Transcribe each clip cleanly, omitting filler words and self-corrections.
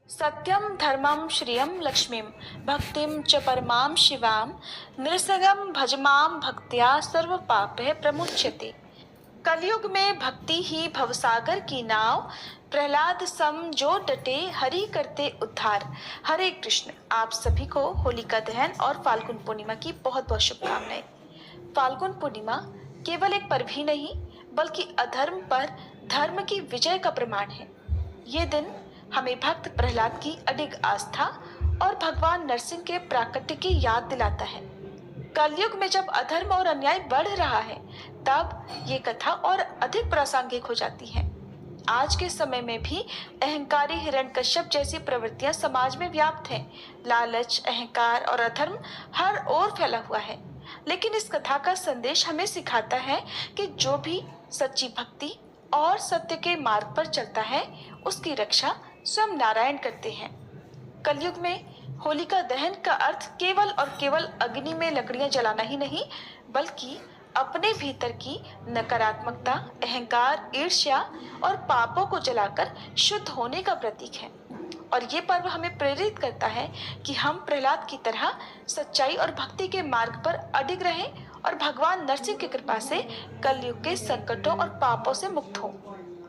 सत्यम धर्मम श्रियम लक्ष्मीम भक्तिम च परमाम शिवाम नृसगम भजमाम भक्त्या सर्व पापे प्रमुच्यते। कलयुग में भक्ति ही भवसागर की नाव, प्रहलाद सम जो डटे हरि करते उद्धार। हरे कृष्ण। आप सभी को होलिका दहन और फाल्गुन पूर्णिमा की बहुत बहुत शुभकामनाएं। फाल्गुन पूर्णिमा केवल एक पर्व ही नहीं बल्कि अधर्म पर धर्म की विजय का प्रमाण है। ये दिन हमें भक्त प्रहलाद की अडिग आस्था और भगवान नरसिंह के प्राकट्य की याद दिलाता है। कलयुग में जब अधर्म और अन्याय बढ़ रहा है तब ये कथा और अधिक प्रासंगिक हो जाती है। आज के समय में भी अहंकारी हिरण्यकश्यप जैसी प्रवृत्तियां समाज में व्याप्त हैं। लालच, अहंकार और अधर्म हर ओर फैला हुआ है। लेकिन इस कथा का संदेश हमें सिखाता है कि जो भी सच्ची भक्ति और सत्य के मार्ग पर चलता है उसकी रक्षा स्वयं नारायण करते हैं। कलयुग में होलिका दहन का अर्थ केवल और केवल अग्नि में लकड़ियां जलाना ही नहीं बल्कि अपने भीतर की नकारात्मकता, अहंकार, ईर्ष्या और पापों को जलाकर शुद्ध होने का प्रतीक है। और ये पर्व हमें प्रेरित करता है कि हम प्रहलाद की तरह सच्चाई और भक्ति के मार्ग पर अडिग रहें और भगवान नरसिंह की कृपा से कलयुग के संकटों और पापों से मुक्त हों।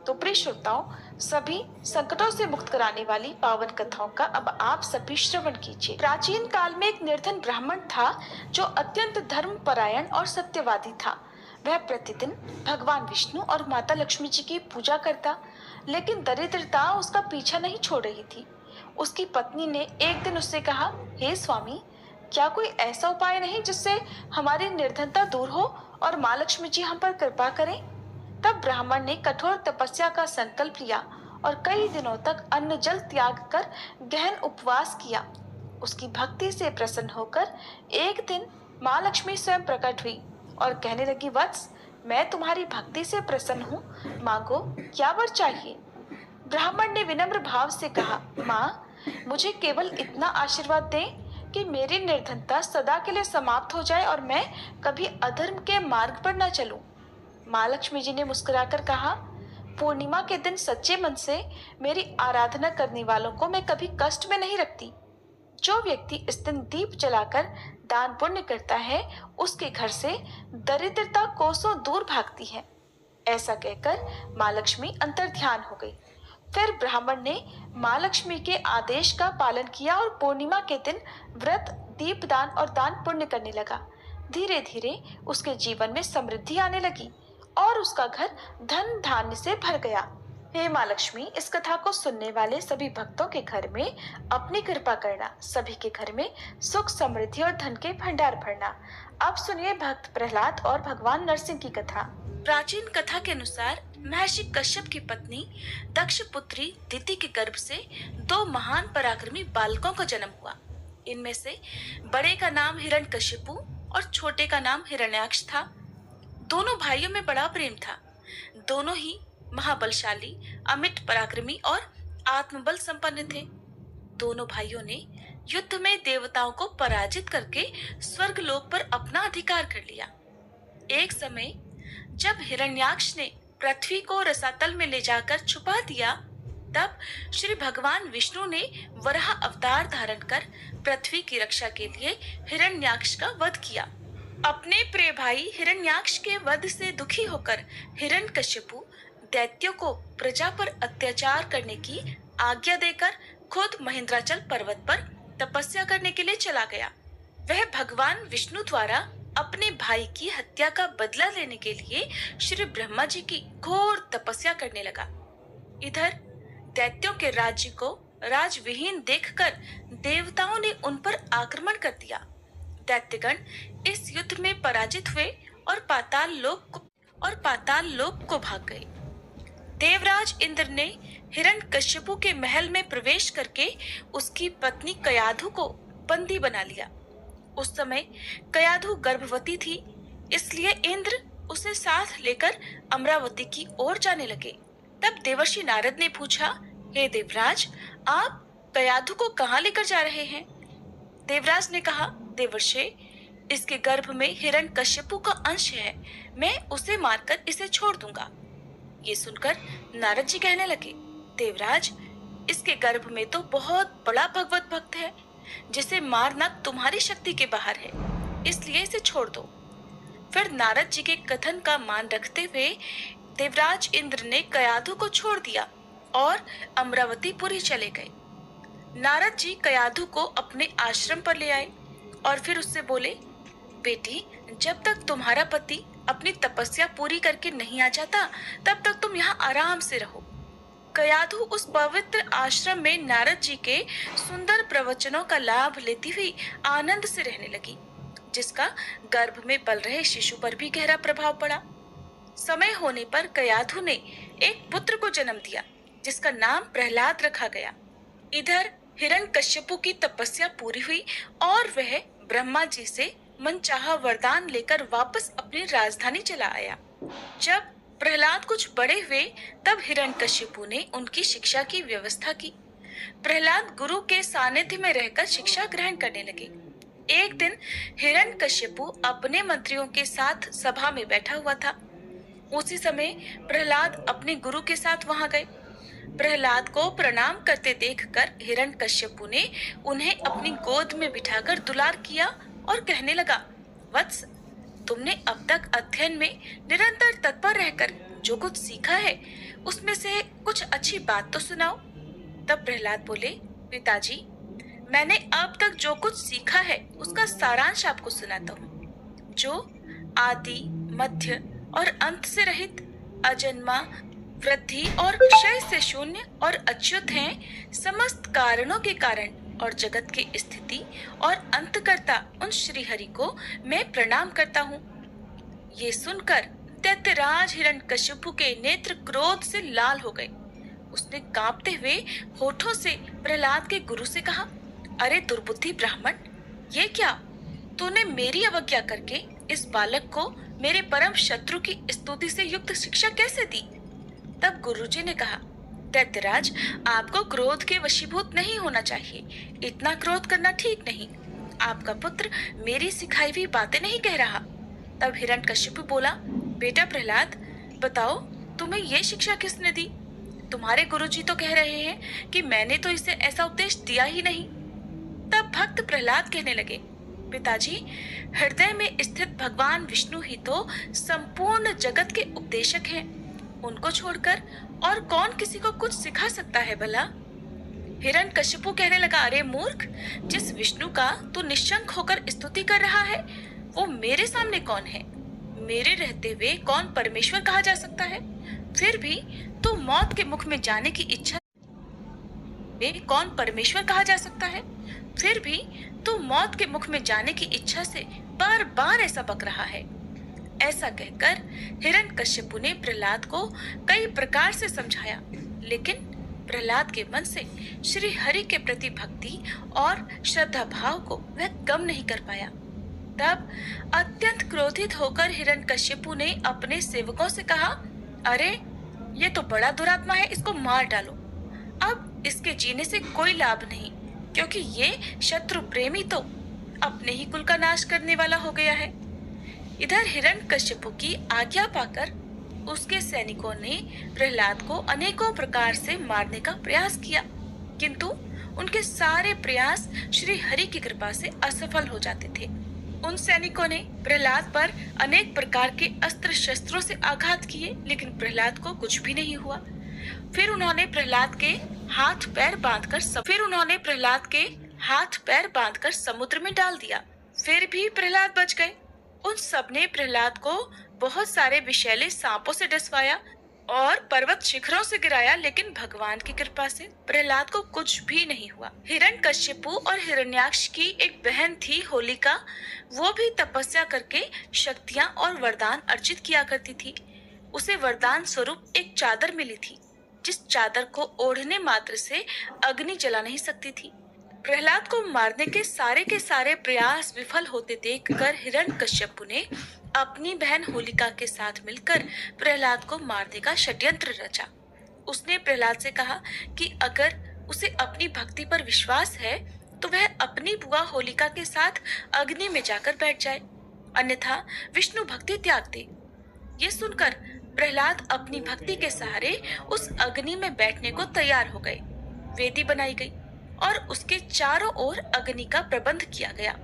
तो प्रिय श्रोताओं, सभी संकटों से मुक्त कराने वाली पावन कथाओं का अब आप सभी श्रवण कीजिए। प्राचीन काल में एक निर्धन ब्राह्मण था जो अत्यंत धर्मपरायण और सत्यवादी था। वह प्रतिदिन भगवान विष्णु और माता लक्ष्मी जी की पूजा करता, लेकिन दरिद्रता उसका पीछा नहीं छोड़ रही थी। उसकी पत्नी ने एक दिन उससे कहा, हे स्वामी, क्या कोई ऐसा उपाय नहीं जिससे हमारी निर्धनता दूर हो और माँ लक्ष्मी जी हम पर कृपा करें? तब ब्राह्मण ने कठोर तपस्या का संकल्प लिया और कई दिनों तक अन्न जल त्याग कर गहन उपवास किया। उसकी भक्ति से प्रसन्न होकर एक दिन माँ लक्ष्मी स्वयं प्रकट हुई और कहने लगी, वत्स, मैं तुम्हारी भक्ति से प्रसन्न हूँ, मांगो, क्या वर चाहिए? ब्राह्मण ने विनम्र भाव से कहा, माँ, मुझे केवल इतना आशीर्वाद दें कि मेरी निर्धनता सदा के लिए समाप्त हो जाए और मैं कभी अधर्म के मार्ग पर न चलूं। माँ लक्ष्मी जी ने मुस्कुराकर कहा, पूर्णिमा के दिन सच्चे मन से मेरी आराधना करने वालों को मैं कभी कष्ट में नहीं रखती। जो व्यक्ति इस दिन दीप जलाकर दान पुण्य करता है उसके घर से दरिद्रता कोसों दूर भागती है। ऐसा कहकर माँ लक्ष्मी अंतर्ध्यान हो गई। फिर ब्राह्मण ने माँ लक्ष्मी के आदेश का पालन किया और पूर्णिमा के दिन व्रत, दीपदान और दान पुण्य करने लगा। धीरे धीरे उसके जीवन में समृद्धि आने लगी और उसका घर धन धान्य से भर गया। हे माँ लक्ष्मी, इस कथा को सुनने वाले सभी भक्तों के घर में अपनी कृपा करना, सभी के घर में सुख, समृद्धि और धन के भंडार भरना। अब सुनिए भक्त प्रहलाद और भगवान नरसिंह की कथा। प्राचीन कथा के अनुसार महर्षि कश्यप की पत्नी दक्ष पुत्री दिति के गर्भ से दो महान पराक्रमी बालकों का जन्म हुआ। इनमें से बड़े का नाम हिरण्यकशिपु और छोटे का नाम हिरण्याक्ष था। दोनों भाइयों में बड़ा प्रेम था। दोनों ही महाबलशाली, अमिट पराक्रमी और आत्मबल संपन्न थे। दोनों भाइयों ने युद्ध में देवताओं को पराजित करके स्वर्ग लोक पर अपना अधिकार कर लिया। एक समय जब हिरण्याक्ष ने पृथ्वी को रसातल में ले जाकर छुपा दिया, तब श्री भगवान विष्णु ने वराह अवतार धारण कर पृथ्वी की रक्षा के लिए हिरण्याक्ष का वध किया। अपने प्रिय भाई हिरण्याक्ष के वध से दुखी होकर हिरण्यकशिपु दैत्यों को प्रजा पर अत्याचार करने की आज्ञा देकर खुद महेंद्राचल पर्वत पर तपस्या करने के लिए चला गया। वह भगवान विष्णु द्वारा अपने भाई की हत्या का बदला लेने के लिए श्री ब्रह्मा जी की घोर तपस्या करने लगा। इधर दैत्यों के राज्य को राजविहीन देखकर देवताओं ने उन पर आक्रमण कर दिया। दैत्यगण इस युद्ध में पराजित हुए और पाताल लोक को भाग गए। देवराज इंद्र ने हिरण्यकशिपु के महल में प्रवेश करके उसकी पत्नी कयाधु को बंदी बना लिया। उस समय कयाधु गर्भवती थी, इसलिए इंद्र उसे साथ लेकर अमरावती की ओर जाने लगे। तब देवर्षि नारद ने पूछा, हे देवराज, आप कयाधु को कहाँ लेकर जा रहे हैं? देवराज ने कहा, देवर्षि, इसके गर्भ में हिरण्यकशिपु का अंश है, मैं उसे मारकर इसे छोड़ दूंगा। ये सुनकर नारद जी कहने लगे, देवराज, इसके गर्भ में तो बहुत बड़ा भगवत भक्त है जिसे मारना तुम्हारी शक्ति के बाहर है, इसलिए इसे छोड़ दो। फिर नारद जी के कथन का मान रखते हुए देवराज इंद्र ने कयाधु को छोड़ दिया और अमरावतीपुरी चले गए। नारद जी कयाधु को अपने आश्रम पर ले आए और फिर उससे बोले, बेटी, जब तक तुम्हारा पति अपनी तपस्या पूरी करके नहीं आ जाता तब तक तुम यहाँ आराम से रहो। कयाधु उस पवित्र आश्रम में नारद जी के सुंदर प्रवचनों का लाभ लेती हुई आनंद से रहने लगी, जिसका गर्भ में पल रहे शिशु पर भी गहरा प्रभाव पड़ा। समय होने पर कयाधु ने एक पुत्र को जन्म दिया जिसका नाम प्रहलाद रखा गया। इधर हिरण्यकश्यपु की तपस्या पूरी हुई और वह ब्रह्मा जी से मनचाहा वरदान लेकर वापस अपनी राजधानी चला आया। जब प्रहलाद कुछ बड़े हुए तब हिरण्यकश्यपु ने उनकी शिक्षा की व्यवस्था की। प्रहलाद गुरु के सानिध्य में रहकर शिक्षा ग्रहण करने लगे। एक दिन हिरण्यकश्यपु अपने मंत्रियों के साथ सभा में बैठा हुआ था। उसी समय प्रहलाद अपने गुरु के साथ वहां गए। प्रहलाद को प्रणाम करते देखकर हिरण्यकश्यपु ने उन्हें अपनी गोद में बिठाकर दुलार किया और कहने लगा, वत्स, तुमने अब तक अध्ययन में निरंतर तत्पर रहकर जो कुछ सीखा है उसमें से कुछ अच्छी बात तो सुनाओ। तब प्रहलाद बोले, पिताजी, मैंने अब तक जो कुछ सीखा है उसका सारांश आपको सुनाता हूँ। जो आदि, मध्य और अंत से रहित, अजन्मा, वृद्धि और क्षय से शून्य और अच्युत हैं, समस्त कारणों के कारण और जगत की स्थिति और अंतकर्ता उन श्री हरि को मैं प्रणाम करता हूँ। ये सुनकर दैत्यराज हिरण्यकश्यपु के नेत्र क्रोध से लाल हो गए। उसने कांपते हुए होठों से प्रहलाद के गुरु से कहा, अरे दुर्बुद्धि ब्राह्मण, ये क्या? तूने मेरी अवज्ञा करके इस बालक को मेरे परम शत्रु की स्तुति से युक्त शिक्षा कैसे दी? तब गुरुजी ने कहा, दैत्यराज, आपको क्रोध के वशीभूत नहीं होना चाहिए। इतना क्रोध करना ठीक नहीं। आपका पुत्र मेरी सिखाई हुई बातें नहीं कह रहा। तब हिरण्यकश्यप बोला, बेटा प्रहलाद, बताओ तुम्हें ये शिक्षा किसने दी? तुम्हारे गुरुजी तो कह रहे हैं कि मैंने तो इसे ऐसा उपदेश दिया ही नहीं। तब भक्त प्रहलाद कहने लगे, पिताजी, हृदय में स्थित भगवान विष्णु ही तो संपूर्ण जगत के उपदेशक हैं। उनको छोड़कर और कौन किसी को कुछ सिखा सकता है भला? हिरण्यकश्यप कहने लगा, अरे मूर्ख, जिस विष्णु का तू निशंक होकर स्तुति कर रहा है वो मेरे सामने कौन है? मेरे रहते हुए कौन परमेश्वर कहा जा सकता है? फिर भी तू मौत के मुख में जाने की इच्छा कौन परमेश्वर कहा जा सकता है? फिर भी तू मौत के मुख में जाने की इच्छा से बार बार ऐसा बक रहा है। ऐसा कहकर हिरण्यकश्यप ने प्रहलाद को कई प्रकार से समझाया, लेकिन प्रहलाद के मन से श्री हरि के प्रति भक्ति और श्रद्धा भाव को वह कम नहीं कर पाया। तब अत्यंत क्रोधित होकर हिरण्यकश्यप ने अपने सेवकों से कहा, अरे ये तो बड़ा दुरात्मा है, इसको मार डालो। अब इसके जीने से कोई लाभ नहीं, क्योंकि ये शत्रु प्रेमी तो अपने ही कुल का नाश करने वाला हो गया है। इधर हिरण्यकश्यप की आज्ञा पाकर उसके सैनिकों ने प्रहलाद को अनेकों प्रकार से मारने का प्रयास किया, किंतु उनके सारे प्रयास श्री हरि की कृपा से असफल हो जाते थे। उन सैनिकों ने प्रहलाद पर अनेक प्रकार के अस्त्र शस्त्रों से आघात किए, लेकिन प्रहलाद को कुछ भी नहीं हुआ। फिर उन्होंने प्रहलाद के हाथ पैर बांधकर समुद्र में डाल दिया। फिर भी प्रहलाद बच गए। उन सबने प्रहलाद को बहुत सारे विषैले सांपों से डसवाया और पर्वत शिखरों से गिराया, लेकिन भगवान की कृपा से प्रहलाद को कुछ भी नहीं हुआ। हिरण्यकश्यप और हिरण्याक्ष की एक बहन थी होलिका, वो भी तपस्या करके शक्तियां और वरदान अर्जित किया करती थी। उसे वरदान स्वरूप एक चादर मिली थी, जिस चादर को ओढ़ने मात्र से अग्नि जला नहीं सकती थी। प्रहलाद को मारने के सारे प्रयास विफल होते देखकर हिरण्यकश्यप ने अपनी बहन होलिका के साथ मिलकर प्रहलाद को मारने का षड्यंत्र रचा। उसने प्रहलाद से कहा कि अगर उसे अपनी भक्ति पर विश्वास है तो वह अपनी बुआ होलिका के साथ अग्नि में जाकर बैठ जाए, अन्यथा विष्णु भक्ति त्याग दे। ये सुनकर प्रहलाद अपनी भक्ति के सहारे उस अग्नि में बैठने को तैयार हो गए। वेदी बनाई गई और उसके चारों ओर अग्नि का प्रबंध किया गया।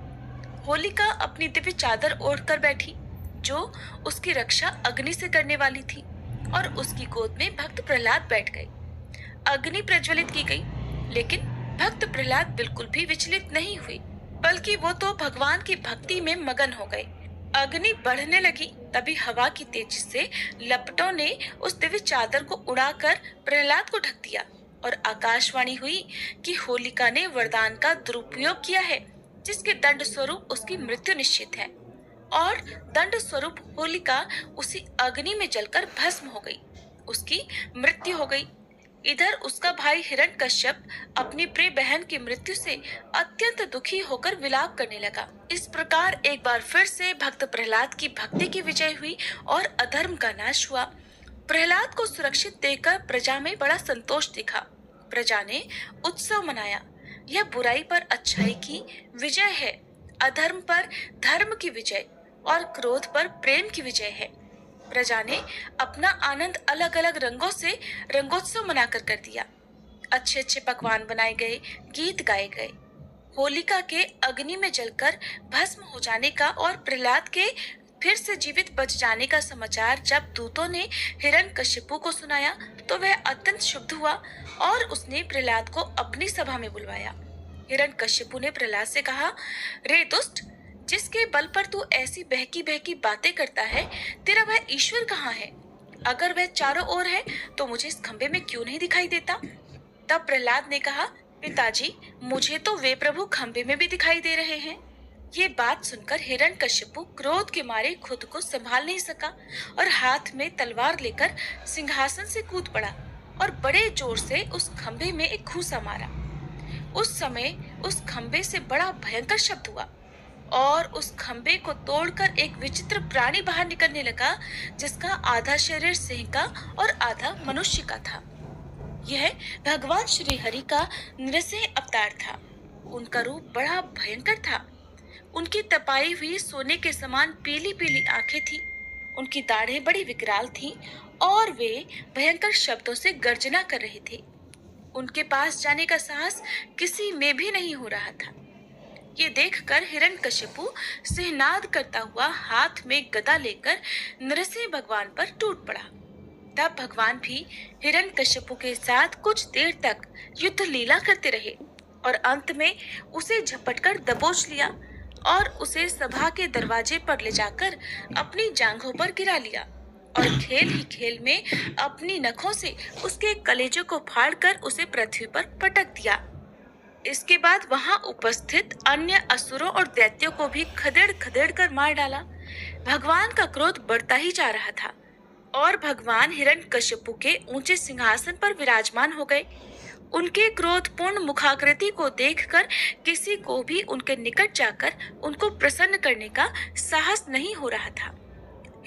होलिका अपनी दिव्य चादर ओढ़कर बैठी, जो उसकी रक्षा अग्नि से करने वाली थी, और उसकी गोद में भक्त प्रहलाद बैठ गए। अग्नि प्रज्वलित की गई, लेकिन भक्त प्रहलाद बिल्कुल भी विचलित नहीं हुए, बल्कि वो तो भगवान की भक्ति में मगन हो गए। अग्नि बढ़ने लगी, तभी हवा की तेजी से लपटों ने उस दिव्य चादर को उड़ाकर प्रहलाद को ढक दिया और आकाशवाणी हुई कि होलिका ने वरदान का दुरुपयोग किया है, जिसके दंड स्वरूप उसकी मृत्यु निश्चित है। और दंड स्वरूप होलिका उसी अग्नि में जलकर भस्म हो गई, उसकी मृत्यु हो गई। इधर उसका भाई हिरण्यकश्यप अपनी प्रिय बहन की मृत्यु से अत्यंत दुखी होकर विलाप करने लगा। इस प्रकार एक बार फिर से भक्त प्रहलाद की भक्ति की विजय हुई और अधर्म का नाश हुआ। प्रहलाद को सुरक्षित देखकर प्रजा में बड़ा संतोष दिखा। प्रजा ने उत्सव मनाया। यह बुराई पर अच्छाई की विजय है, अधर्म पर धर्म की विजय और क्रोध पर प्रेम की विजय है। प्रजा ने अपना आनंद अलग अलग रंगों से रंगोत्सव मनाकर कर दिया। अच्छे अच्छे पकवान बनाए गए, गीत गाए गए। होलिका के अग्नि में जलकर भस्म हो जाने का और प्रहलाद के फिर से जीवित बच जाने का समाचार जब दूतों ने हिरण्यकशिपु को सुनाया, तो वह अत्यंत क्षुब्ध हुआ और उसने प्रहलाद को अपनी सभा में बुलवाया। हिरण्यकशिपु ने प्रहलाद से कहा, रे दुष्ट, जिसके बल पर तू ऐसी बहकी बहकी बातें करता है, तेरा वह ईश्वर कहाँ है? अगर वह चारों ओर है तो मुझे इस खंबे में क्यों नहीं दिखाई देता? तब प्रहलाद ने कहा, पिताजी, मुझे तो वे प्रभु खंबे में भी दिखाई दे रहे हैं। ये बात सुनकर हिरण्यकशिपु क्रोध के मारे खुद को संभाल नहीं सका और हाथ में तलवार लेकर सिंहासन से कूद पड़ा और बड़े जोर से उस खंबे में एक घूंसा मारा। उस समय उस खंबे से बड़ा भयंकर शब्द हुआ और उस खंबे को तोड़कर एक विचित्र प्राणी बाहर निकलने लगा, जिसका आधा शरीर सिंह का और आधा मनुष्य का था। यह भगवान श्री हरि का नृसिंह अवतार था। उनका रूप बड़ा भयंकर था। उनकी तपाई हुई सोने के समान पीली पीली आंखें थी। उनकी दाढ़ें बड़ी विकराल थीं और वे भयंकर शब्दों से गर्जना कर रहे थे। उनके पास जाने का साहस किसी में भी नहीं हो रहा था। ये देखकर हिरण्यकशिपु सिंहनाद करता हुआ हाथ में गदा लेकर नृसिंह भगवान पर टूट पड़ा। तब भगवान भी हिरण्यकशिपु के साथ कुछ देर तक युद्ध लीला करते रहे और अंत में उसे झपटकर दबोच लिया और उसे सभा के दरवाजे पर ले जाकर अपनी जांघों पर गिरा लिया और खेल ही खेल में अपनी नखों से उसके कलेजों को फाड़कर उसे पृथ्वी पर पटक दिया। इसके बाद वहां उपस्थित अन्य असुरों और दैत्यों को भी खदेड़ खदेड़ कर मार डाला। भगवान का क्रोध बढ़ता ही जा रहा था और भगवान हिरण्यकशिपु के ऊंचे सिंहासन पर विराजमान हो गए। उनके क्रोधपूर्ण मुखाकृति को देखकर किसी को भी उनके निकट जाकर उनको प्रसन्न करने का साहस नहीं हो रहा था।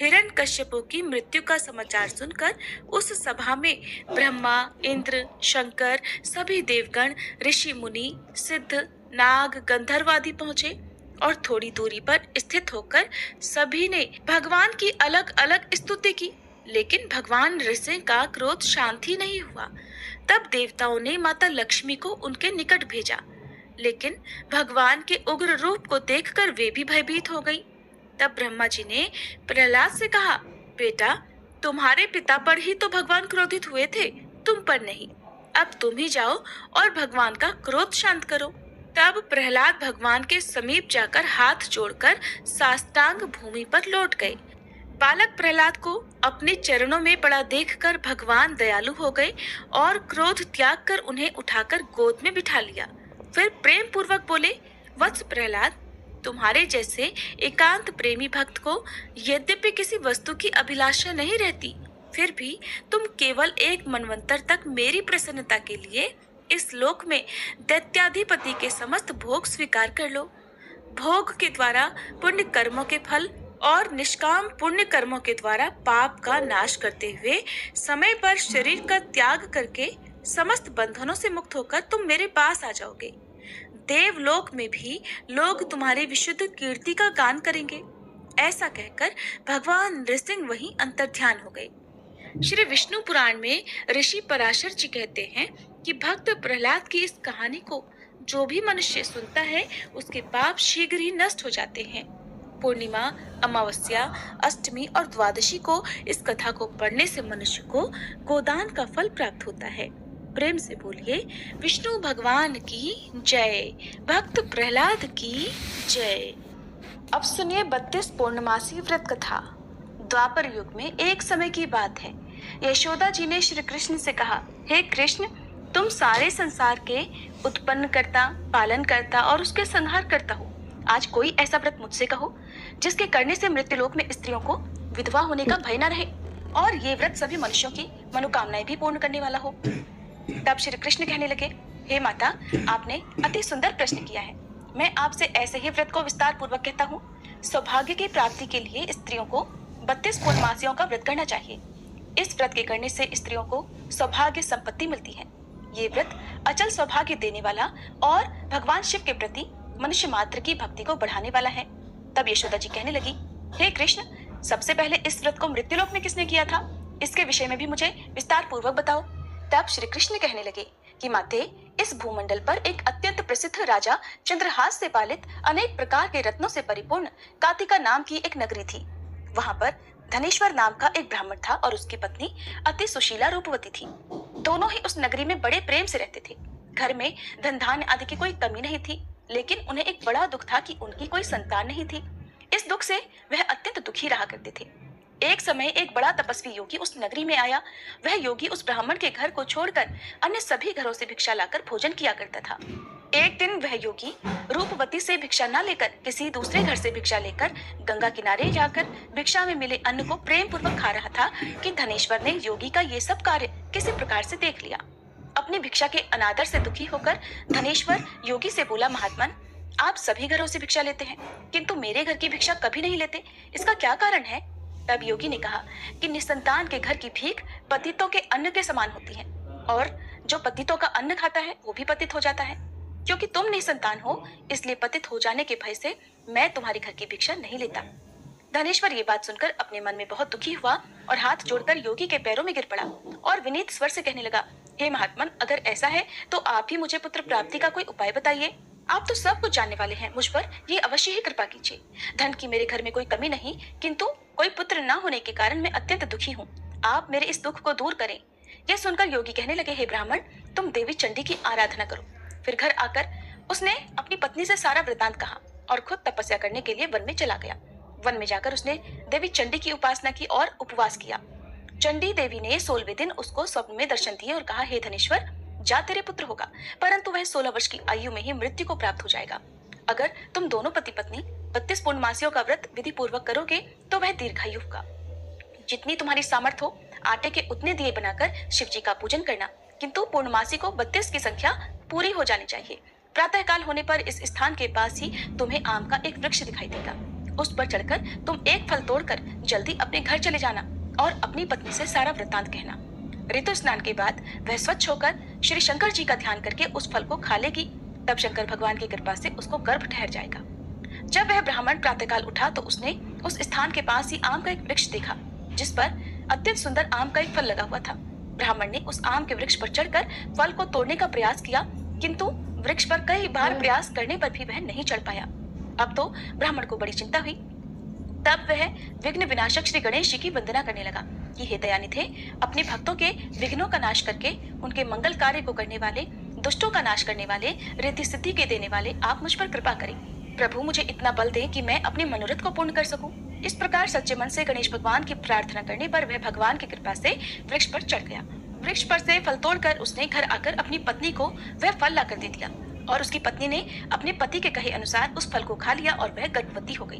हिरण्यकशिपु की मृत्यु का समाचार सुनकर उस सभा में ब्रह्मा, इंद्र, शंकर, सभी देवगण, ऋषि मुनि, सिद्ध, नाग, गंधर्व आदि पहुंचे और थोड़ी दूरी पर स्थित होकर सभी ने भगवान की अलग अलग स्तुति की, लेकिन भगवान नृसिंह का क्रोध शांत ही नहीं हुआ। तब देवताओं ने माता लक्ष्मी को उनके निकट भेजा, लेकिन भगवान के उग्र रूप को देखकर वे भी भयभीत हो गई। तब ब्रह्मा जी ने प्रहलाद से कहा, बेटा, तुम्हारे पिता पर ही तो भगवान क्रोधित हुए थे, तुम पर नहीं। अब तुम ही जाओ और भगवान का क्रोध शांत करो। तब प्रहलाद भगवान के समीप जाकर हाथ जोड़कर साष्टांग भूमि पर लौट गए। बालक प्रहलाद को अपने चरणों में पड़ा देखकर भगवान दयालु हो गए और क्रोध त्याग कर उन्हें उठाकर गोद में बिठा लिया। फिर प्रेम पूर्वक बोले, वत्स प्रहलाद, तुम्हारे जैसे एकांत प्रेमी भक्त को यद्यपि किसी वस्तु की अभिलाषा नहीं रहती, फिर भी तुम केवल एक मनवंतर तक मेरी प्रसन्नता के लिए इस लोक में दैत्याधिपति के समस्त भोग स्वीकार कर लो। भोग के द्वारा पुण्य कर्मों के फल और निष्काम पुण्य कर्मों के द्वारा पाप का नाश करते हुए समय पर शरीर का त्याग करके समस्त बंधनों से मुक्त होकर तुम मेरे पास आ जाओगे। देवलोक में भी लोग तुम्हारी विशुद्ध कीर्ति का गान करेंगे। ऐसा कहकर भगवान नृसिंह वहीं अंतर्ध्यान हो गए। श्री विष्णु पुराण में ऋषि पराशर जी कहते हैं कि भक्त प्रहलाद की इस कहानी को जो भी मनुष्य सुनता है उसके पाप शीघ्र ही नष्ट हो जाते हैं। पूर्णिमा, अमावस्या, अष्टमी और द्वादशी को इस कथा को पढ़ने से मनुष्य को गोदान का फल प्राप्त होता है। प्रेम से बोलिए विष्णु भगवान की जय, भक्त प्रहलाद की जय। अब सुनिए 32 पूर्णमासी व्रत कथा। द्वापर युग में एक समय की बात है। यशोदा जी ने श्री कृष्ण से कहा, हे कृष्ण, तुम सारे संसार के उत्पन्न करता, पालन करता और उसके संहार करता हो। आज कोई ऐसा व्रत मुझसे कहो जिसके करने से मृत्युलोक में स्त्रियों को विधवा होने का भय न रहे और ये व्रत सभी मनुष्यों की मनोकामनाएं भी पूर्ण करने वाला हो। तब श्री कृष्ण कहने लगे, हे माता, आपने अति सुंदर प्रश्न किया है। मैं आपसे ऐसे ही व्रत को विस्तार पूर्वक कहता हूँ। सौभाग्य की प्राप्ति के लिए स्त्रियों को 32 पूर्णमासियों का व्रत करना चाहिए। इस व्रत के करने से स्त्रियों को सौभाग्य संपत्ति मिलती है। ये व्रत अचल सौभाग्य देने वाला और भगवान शिव के प्रति मनुष्य मात्र की भक्ति को बढ़ाने वाला है। तब यशोदा जी कहने लगी, हे कृष्ण, सबसे पहले इस व्रत को मृत्युलोक में किसने किया था? इसके विषय में भी मुझे विस्तार पूर्वक बताओ। तब श्री कृष्ण कहने लगे कि माते, इस भूमंडल पर एक अत्यंत प्रसिद्ध राजा चंद्रहास से पालित अनेक प्रकार के रत्नों से परिपूर्ण कातिका नाम की एक नगरी थी। वहां पर धनेश्वर नाम का एक ब्राह्मण था और उसकी पत्नी अति सुशीला रूपवती थी। दोनों ही उस नगरी में बड़े प्रेम से रहते थे। घर में धन धान्य आदि की कोई कमी नहीं थी, लेकिन उन्हें एक बड़ा दुख था कि उनकी कोई संतान नहीं थी। इस दुख से वह अत्यंत दुखी रहा करते थे। एक समय एक बड़ा तपस्वी योगी उस नगरी में आया। वह योगी उस ब्राह्मण के घर को छोड़कर अन्य सभी घरों से भिक्षा लाकर भोजन किया करता था। एक दिन वह योगी रूपवती से भिक्षा न लेकर किसी दूसरे घर से भिक्षा लेकर गंगा किनारे जाकर भिक्षा में मिले अन्न को प्रेम पूर्वक खा रहा था कि धनेश्वर ने योगी का ये सब कार्य किसी प्रकार से देख लिया। अपनी भिक्षा के अनादर से दुखी होकर धनेश्वर योगी से बोला, महात्मन, आप सभी घरों से भिक्षा लेते हैं किंतु मेरे घर की भिक्षा कभी नहीं लेते, इसका क्या कारण है? तब योगी ने कहा कि निसंतान के घर की भीख पतितों के अन्न के समान होती है और जो पतितों का अन्न खाता है वो भी पतित हो जाता है। क्योंकि तुम निसंतान हो इसलिए पतित हो जाने के भय से मैं तुम्हारे घर की भिक्षा नहीं लेता। धनेश्वर ये बात सुनकर अपने मन में बहुत दुखी हुआ और हाथ जोड़कर योगी के पैरों में गिर पड़ा और विनीत स्वर से कहने लगा, हे महात्मन, अगर ऐसा है तो आप ही मुझे पुत्र प्राप्ति का कोई उपाय बताइए। आप तो सब कुछ जानने वाले हैं, मुझ पर ये अवश्य ही कृपा कीजिए। धन की मेरे घर में कोई कमी नहीं, किंतु कोई पुत्र न होने के कारण मैं अत्यंत दुखी हूँ। आप मेरे इस दुख को दूर करें। यह सुनकर योगी कहने लगे, हे ब्राह्मण, तुम देवी चंडी की आराधना करो। फिर घर आकर उसने अपनी पत्नी से सारा वृतांत कहा और खुद तपस्या करने के लिए वन में चला गया। वन में जाकर उसने देवी चंडी की उपासना की और उपवास किया। चंडी देवी ने 16वें दिन उसको स्वप्न में दर्शन दिए और कहा, हे धनेश्वर, जा, तेरे पुत्र होगा, परंतु वह 16 वर्ष की आयु में ही मृत्यु को प्राप्त हो जाएगा। अगर तुम दोनों पति पत्नी 32 पूर्णमासियों का व्रत विधि पूर्वक करोगे तो वह दीर्घायु होगा। जितनी तुम्हारी सामर्थ्य हो आटे के उतने दिए बनाकर शिव जी का पूजन करना, किंतु पूर्णमासी को 32 की संख्या पूरी हो जानी चाहिए। प्रातः काल होने पर इस स्थान के पास ही तुम्हें आम का एक वृक्ष दिखाई देगा। उस पर चढ़कर तुम एक फल तोड़कर जल्दी अपने घर चले जाना और अपनी पत्नी से सारा वृतांत कहना। ऋतु स्नान के बाद वह स्वच्छ होकर श्री शंकर जी का ध्यान करके उस फल को खा लेगी। तब शंकर भगवान की कृपा से उसको गर्भ ठहर जाएगा। जब वह ब्राह्मण प्रातःकाल उठा तो उसने उस स्थान के पास ही आम का एक वृक्ष देखा जिस पर अत्यंत सुंदर आम का एक फल लगा हुआ था। ब्राह्मण ने उस आम के वृक्ष पर चढ़कर फल को तोड़ने का प्रयास किया, किंतु वृक्ष पर कई बार प्रयास करने पर भी वह नहीं चढ़ पाया। अब तो ब्राह्मण को बड़ी चिंता हुई। तब वह विघ्न विनाशक श्री गणेश जी की वंदना करने लगा कि हे दयानिधे, अपने भक्तों के विघ्नों का नाश करके उनके मंगल कार्य को करने वाले, दुष्टों का नाश करने वाले, रिद्धि सिद्धि के देने वाले आप मुझ पर कृपा करें। प्रभु, मुझे इतना बल दें कि मैं अपने मनोरथ को पूर्ण कर सकूं। इस प्रकार सच्चे मन से गणेश भगवान की प्रार्थना करने पर वह भगवान की कृपा से वृक्ष पर चढ़ गया। वृक्ष पर से फल तोड़कर उसने घर आकर अपनी पत्नी को वह फल लाकर दे दिया और उसकी पत्नी ने अपने पति के कहे अनुसार उस फल को खा लिया और वह गर्भवती हो गई।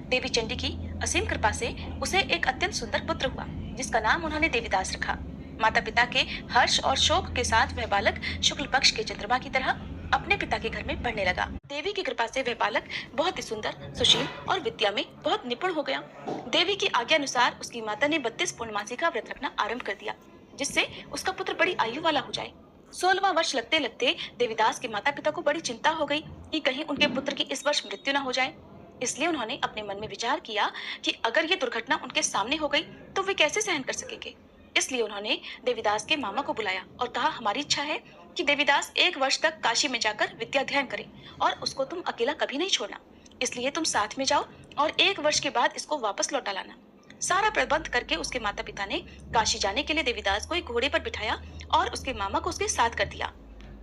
देवी चंडी की असीम कृपा से उसे एक अत्यंत सुंदर पुत्र हुआ जिसका नाम उन्होंने देवीदास रखा। माता पिता के हर्ष और शोक के साथ वह बालक शुक्ल पक्ष के चंद्रमा की तरह अपने पिता के घर में पढ़ने लगा। देवी की कृपा से वह बालक बहुत ही सुंदर, सुशील और विद्या में बहुत निपुण हो गया। देवी की आज्ञा अनुसार उसकी माता ने 32 पूर्णमासी का व्रत रखना आरंभ कर दिया जिससे उसका पुत्र बड़ी आयु वाला हो जाए। 16वां वर्ष लगते लगते देवीदास के माता पिता को बड़ी चिंता हो गई कि कहीं उनके पुत्र की इस वर्ष मृत्यु न हो जाए। इसलिए उन्होंने अपने मन में विचार किया कि अगर ये दुर्घटना उनके सामने हो गई तो वे कैसे सहन कर सकेंगे। इसलिए उन्होंने देवीदास के मामा को बुलाया और कहा, हमारी इच्छा है कि देवीदास 1 वर्ष तक काशी में जाकर विद्या अध्ययन करे और उसको तुम अकेला कभी नहीं छोड़ना। इसलिए तुम साथ में जाओ और 1 वर्ष के बाद इसको वापस लौटा लाना। सारा प्रबंध करके उसके माता पिता ने काशी जाने के लिए देवीदास को एक घोड़े पर बिठाया और उसके मामा को उसके साथ कर दिया।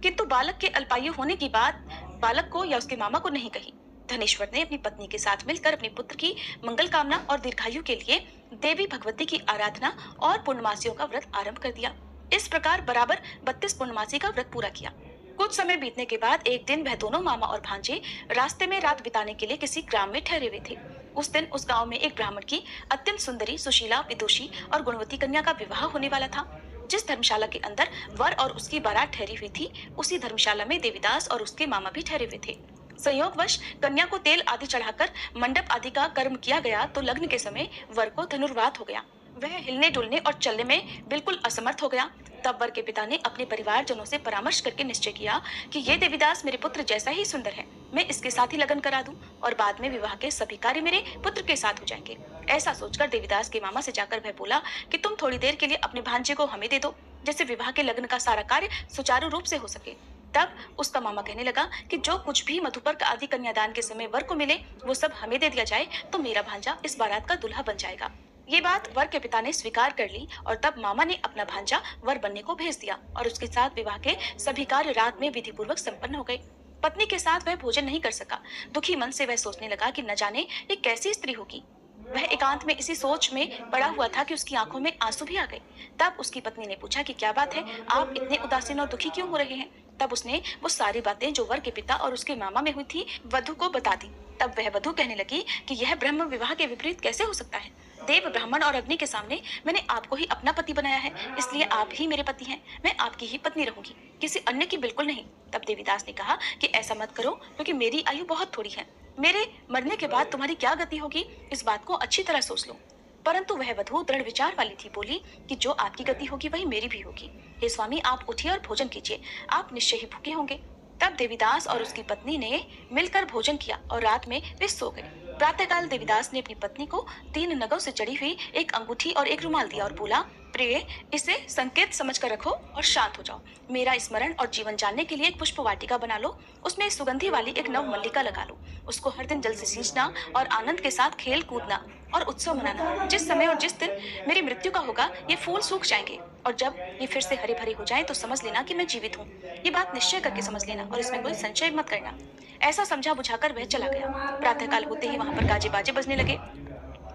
किंतु बालक के अल्पायु होने की बात बालक को या उसके मामा को नहीं कही। धनेश्वर ने अपनी पत्नी के साथ मिलकर अपने पुत्र की मंगल कामना और दीर्घायु के लिए देवी भगवती की आराधना और पूर्णमासियों का व्रत आरंभ कर दिया। इस प्रकार बराबर 32 पूर्णमासी का व्रत पूरा किया। कुछ समय बीतने के बाद एक दिन वह दोनों मामा और भांजे रास्ते में रात बिताने के लिए किसी ग्राम में ठहरे हुए थे। उस दिन उस गांव में एक ब्राह्मण की अत्यंत सुंदरी, सुशीला, विदुषी और गुणवती कन्या का विवाह होने वाला था। जिस धर्मशाला के अंदर वर और उसकी बारात ठहरी हुई थी, उसी धर्मशाला में देवीदास और उसके मामा भी ठहरे हुए थे। संयोगवश कन्या को तेल आदि चढ़ाकर मंडप आदि का कर्म किया गया तो लग्न के समय वर को धनुर्वात हो गया। वह हिलने डुलने और चलने में बिल्कुल असमर्थ हो गया। तब वर के पिता ने अपने परिवारजनों से परामर्श करके निश्चय किया कि ये देवीदास मेरे पुत्र जैसा ही सुंदर है, मैं इसके साथ ही लगन करा दूं और बाद में विवाह के सभी कार्य मेरे पुत्र के साथ हो जाएंगे। ऐसा सोचकर देवीदास के मामा से जाकर वह बोला कि तुम थोड़ी देर के लिए अपने भांजे को हमें दे दो, जिससे विवाह के लग्न का सारा कार्य सुचारू रूप से हो सके। तब उसका मामा कहने लगा कि जो कुछ भी मधुपर्क आदि कन्यादान के समय वर को मिले वो सब हमें दे दिया जाए तो मेरा भांजा इस बारात का दूल्हा बन जाएगा। ये बात वर के पिता ने स्वीकार कर ली और तब मामा ने अपना भांजा वर बनने को भेज दिया और उसके साथ विवाह के सभी कार्य रात में विधि पूर्वक संपन्न हो गए। पत्नी के साथ वह भोजन नहीं कर सका। दुखी मन से वह सोचने लगा कि न जाने ये कैसी स्त्री होगी। वह एकांत में इसी सोच में पड़ा हुआ था कि उसकी आंखों में आंसू भी आ गए। तब उसकी पत्नी ने पूछा कि क्या बात है, आप इतने उदासीन और दुखी क्यों हो रहे हैं। तब उसने वो सारी बातें जो वर के पिता और उसके मामा में हुई थी वधु को बता दी। तब वह वधु कहने लगी कि यह ब्रह्म विवाह के विपरीत कैसे हो सकता है। देव, ब्राह्मण और अग्नि के सामने मैंने आपको ही अपना पति बनाया है, इसलिए आप ही मेरे पति हैं। मैं आपकी ही पत्नी रहूंगी, किसी अन्य की बिल्कुल नहीं। तब देवीदास ने कहा कि ऐसा मत करो, क्योंकि मेरी आयु बहुत थोड़ी है। मेरे मरने के बाद तुम्हारी क्या गति होगी, इस बात को अच्छी तरह सोच लो। परंतु वह वधु दृढ़ विचार वाली थी। बोली कि जो आपकी गति होगी वही मेरी भी होगी। हे स्वामी, आप उठिए और भोजन कीजिए, आप निश्चय ही भूखे होंगे। तब देवीदास और उसकी पत्नी ने मिलकर भोजन किया और रात में वे सो गए। प्रातःकाल देवीदास ने अपनी पत्नी को 3 नगों से चढ़ी हुई एक अंगूठी और एक रुमाल दिया और बोला, प्रिय, इसे संकेत समझकर रखो और शांत हो जाओ। मेरा स्मरण और जीवन जानने के लिए एक पुष्प वाटिका बना लो, उसमें सुगंधी वाली एक नव मल्लिका लगा लो। उसको हर दिन जल से सींचना और आनंद के साथ खेल कूदना और उत्सव मनाना। जिस समय और जिस दिन मेरी मृत्यु का होगा ये फूल सूख जाएंगे और जब ये फिर से हरे भरे हो जाए तो समझ लेना कि मैं जीवित हूँ। ये बात निश्चय करके समझ लेना और इसमें कोई संशय मत करना। ऐसा समझा बुझाकर वह चला गया। प्रातःकाल होते ही वहां पर गाजे बाजे बजने लगे।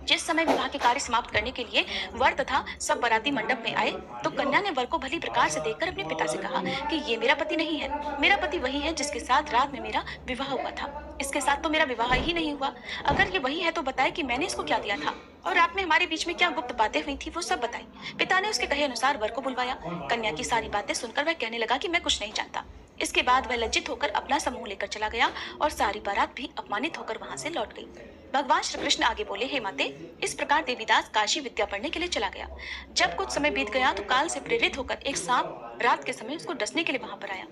जिस समय विवाह के कार्य समाप्त करने के लिए वर तथा सब बाराती मंडप में आए तो कन्या ने वर को भली प्रकार से देखकर अपने पिता से कहा कि ये मेरा पति नहीं है। मेरा पति वही है जिसके साथ रात में मेरा विवाह हुआ था। इसके साथ तो मेरा विवाह ही नहीं हुआ। अगर ये वही है तो बताए कि मैंने इसको क्या दिया था और रात में हमारे बीच में क्या गुप्त बातें हुई थी, वो सब बताई। पिता ने उसके कहे अनुसार वर को बुलवाया। कन्या की सारी बातें सुनकर वह कहने लगा कि मैं कुछ नहीं जानता। इसके बाद वह लज्जित होकर अपना समूह लेकर चला गया और सारी बारात भी अपमानित होकर वहां से लौट गई। भगवान श्री कृष्ण आगे बोले, हे माते, इस प्रकार देवीदास काशी विद्या पढ़ने के लिए चला गया। जब कुछ समय बीत गया तो काल से प्रेरित होकर एक सांप रात के समय उसको डसने के लिए वहां पर आया।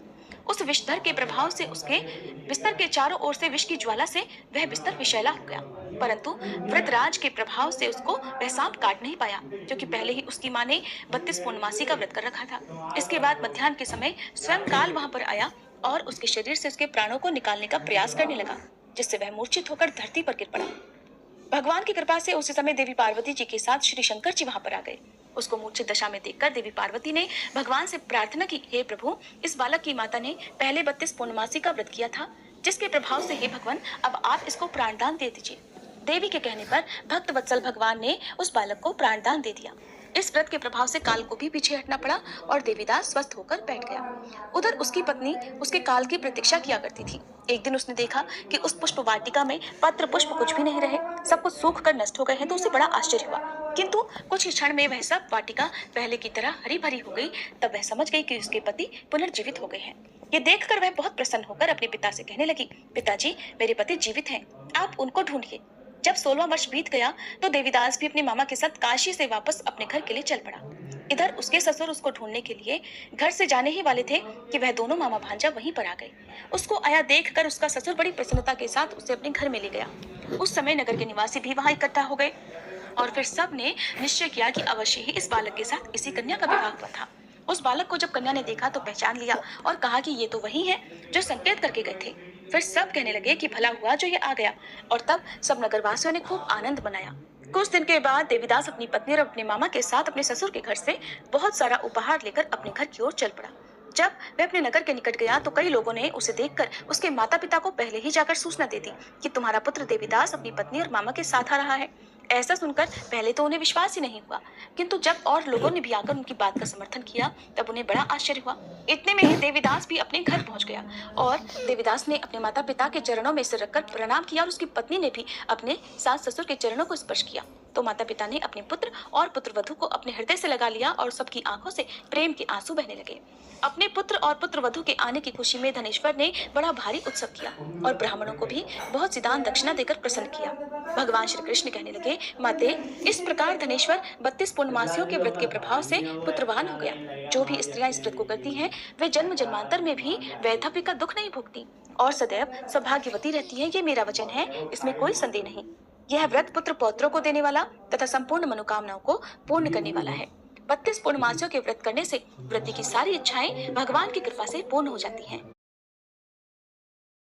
उस विषधर के प्रभाव से उसके बिस्तर के चारों ओर से विष की ज्वाला से वह बिस्तर विषैला हो गया, परंतु व्रतराज के प्रभाव से उसको वह सांप काट नहीं पाया, क्योंकि पहले ही उसकी माँ ने 32 पूर्णमासी का व्रत कर रखा था। इसके बाद मध्याह्न के समय स्वयं काल वहां पर आया और उसके शरीर से उसके प्राणों को निकालने का प्रयास करने लगा, जिससे वह मूर्छित होकर धरती पर गिर पड़ा। भगवान की कृपा से उसी समय देवी पार्वती जी के साथ श्री शंकर जी वहां पर आ गए। उसको मूर्छित दशा में देखकर देवी पार्वती ने भगवान से प्रार्थना की, हे प्रभु, इस बालक की माता ने पहले 32 पूर्णमासी का व्रत किया था, जिसके प्रभाव से हे भगवान अब आप इसको प्राणदान दे दीजिए। देवी के कहने पर भक्त वत्सल भगवान ने उस बालक को प्राणदान दे दिया। इस व्रत के प्रभाव से काल को भी पीछे हटना पड़ा और देवीदास स्वस्थ होकर बैठ गया। उधर उसकी पत्नी उसके काल की प्रतीक्षा किया करती थी। एक दिन उसने देखा कि उस पुष्प वाटिका में पत्र पुष्प कुछ भी नहीं रहे, सब कुछ सूख कर नष्ट हो गए हैं, तो उसे बड़ा आश्चर्य हुआ। किंतु कुछ ही क्षण में वह सब वाटिका पहले की तरह हरी भरी हो गई। तब वह समझ गई कि उसके पति पुनर्जीवित हो गए हैं। ये देखकर वह बहुत प्रसन्न होकर अपने पिता से कहने लगी, पिताजी, मेरे पति जीवित हैं, आप उनको ढूंढिए। जब 16वां वर्ष बीत गया तो देवीदास भी अपने मामा के साथ काशी से वापस अपने घर के लिए चल पड़ा। इधर उसके ससुर उसको ढूंढने के लिए घर से जाने ही वाले थे कि वह दोनों मामा भांजा वहीं पर आ गए। उसको आया देखकर उसका ससुर बड़ी प्रसन्नता के साथ उसे अपने घर में ले गया। उस समय नगर के निवासी भी वहां इकट्ठा हो गए। और फिर सब ने निश्चय किया कि अवश्य ही इस बालक के साथ इसी कन्या का विवाह हुआ था। उस बालक को जब कन्या ने देखा तो पहचान लिया और कहा कि ये तो वही है जो संकेत करके गए थे। फिर सब कहने लगे कि भला हुआ जो ये आ गया, और तब सब नगरवासियों ने खूब आनंद मनाया। कुछ दिन के बाद देवीदास अपनी पत्नी और अपने मामा के साथ अपने ससुर के घर से बहुत सारा उपहार लेकर अपने घर की ओर चल पड़ा। जब वह अपने नगर के निकट गया तो कई लोगों ने उसे देखकर उसके माता पिता को पहले ही जाकर सूचना दे दी कि तुम्हारा पुत्र देवीदास अपनी पत्नी और मामा के साथ आ रहा है। ऐसा सुनकर पहले तो उन्हें विश्वास ही नहीं हुआ, किंतु जब और लोगों ने भी आकर उनकी बात का समर्थन किया तब उन्हें बड़ा आश्चर्य हुआ। इतने में ही देवीदास भी अपने घर पहुंच गया और देवीदास ने अपने माता पिता के चरणों में सिर रखकर प्रणाम किया और उसकी पत्नी ने भी अपने सास ससुर के चरणों को स्पर्श किया। तो माता पिता ने अपने पुत्र और पुत्रवधू को अपने हृदय से लगा लिया और सबकी आंखों से प्रेम के आंसू बहने लगे। अपने पुत्र और पुत्रवधू के आने की खुशी में धनेश्वर ने बड़ा भारी उत्सव किया और ब्राह्मणों को भी बहुत सी दान दक्षिणा देकर प्रसन्न किया। भगवान श्री कृष्ण कहने लगे, माते, इस प्रकार धनेश्वर 32 पूर्णमासियों के व्रत के प्रभाव से पुत्रवान हो गया। जो भी स्त्रियां इस व्रत को करती हैं, वे जन्म जन्मांतर में भी वैधव्य का दुख नहीं भोगती और सदैव सौभाग्यवती रहती है। ये मेरा वचन है, इसमें कोई संदेह नहीं। यह व्रत पुत्र पौत्रों को देने वाला तथा संपूर्ण मनोकामनाओं को पूर्ण करने वाला है। 32 पूर्णमासियों के व्रत करने से व्रती की सारी इच्छाएं भगवान की कृपा से पूर्ण हो जाती हैं।